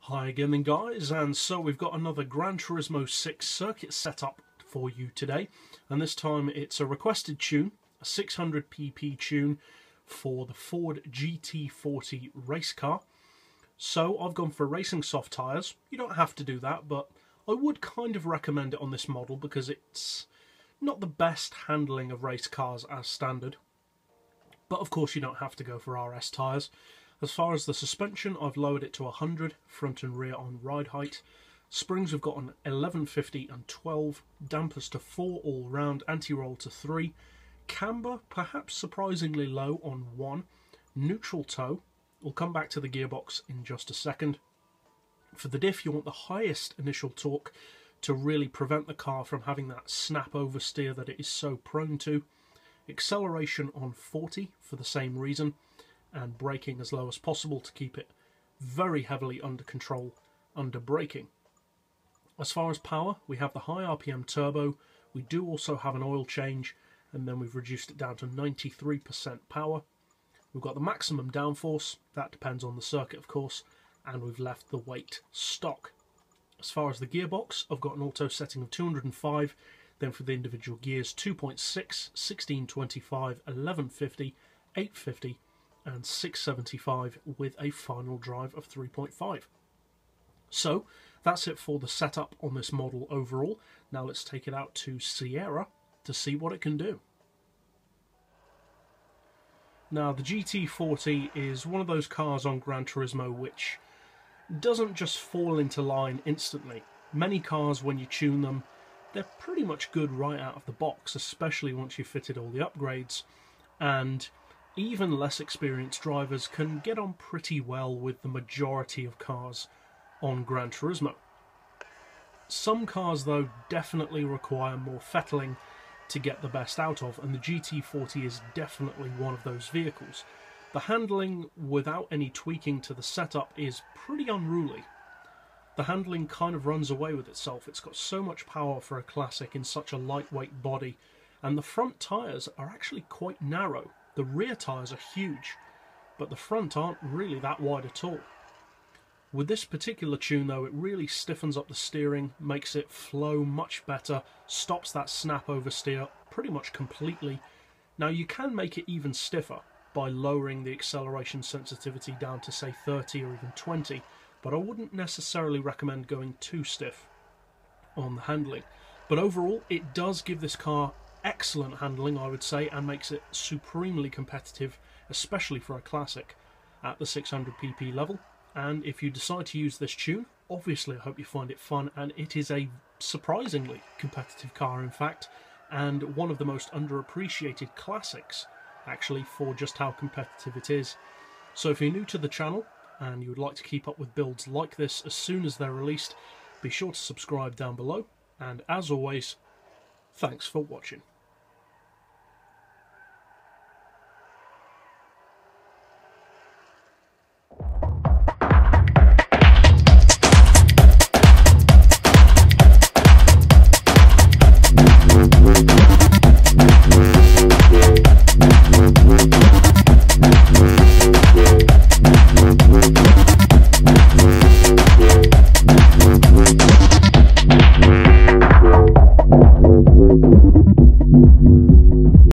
Hi again then guys, and so we've got another GranTurismo 6 circuit setup for you today, and this time it's a requested tune, a 600 pp tune for the Ford GT40 race car. So I've gone for racing soft tyres. You don't have to do that, but I would kind of recommend it on this model because it's not the best handling of race cars as standard. But of course you don't have to go for RS tyres. As far as the suspension, I've lowered it to 100, front and rear on ride height. Springs we've got on 1150 and 12, dampers to 4 all round, anti-roll to 3, camber perhaps surprisingly low on 1, neutral toe. We'll come back to the gearbox in just a second. For the diff, you want the highest initial torque to really prevent the car from having that snap oversteer that it is so prone to. Acceleration on 40 for the same reason, and braking as low as possible to keep it very heavily under control under braking. As far as power, we have the high RPM turbo, we do also have an oil change, and then we've reduced it down to 93% power. We've got the maximum downforce, that depends on the circuit of course, and we've left the weight stock. As far as the gearbox, I've got an auto setting of 205, then for the individual gears 2.6, 1625, 1150, 850, and 675 with a final drive of 3.5. So that's it for the setup on this model overall. Now let's take it out to Sierra to see what it can do. Now the GT40 is one of those cars on GranTurismo which doesn't just fall into line instantly. Many cars, when you tune them, they're pretty much good right out of the box, especially once you've fitted all the upgrades, and even less experienced drivers can get on pretty well with the majority of cars on GranTurismo. Some cars though definitely require more fettling to get the best out of, and the GT40 is definitely one of those vehicles. The handling without any tweaking to the setup is pretty unruly. The handling kind of runs away with itself. It's got so much power for a classic in such a lightweight body, and the front tyres are actually quite narrow. The rear tyres are huge, but the front aren't really that wide at all. With this particular tune though, it really stiffens up the steering, makes it flow much better, stops that snap oversteer pretty much completely. Now you can make it even stiffer by lowering the acceleration sensitivity down to say 30 or even 20, but I wouldn't necessarily recommend going too stiff on the handling. But overall, it does give this car excellent handling, I would say, and makes it supremely competitive, especially for a classic at the 600 pp level. And if you decide to use this tune, obviously I hope you find it fun, and it is a surprisingly competitive car in fact, and one of the most underappreciated classics actually for just how competitive it is. So if you're new to the channel and you would like to keep up with builds like this as soon as they're released, be sure to subscribe down below, and as always, thanks for watching.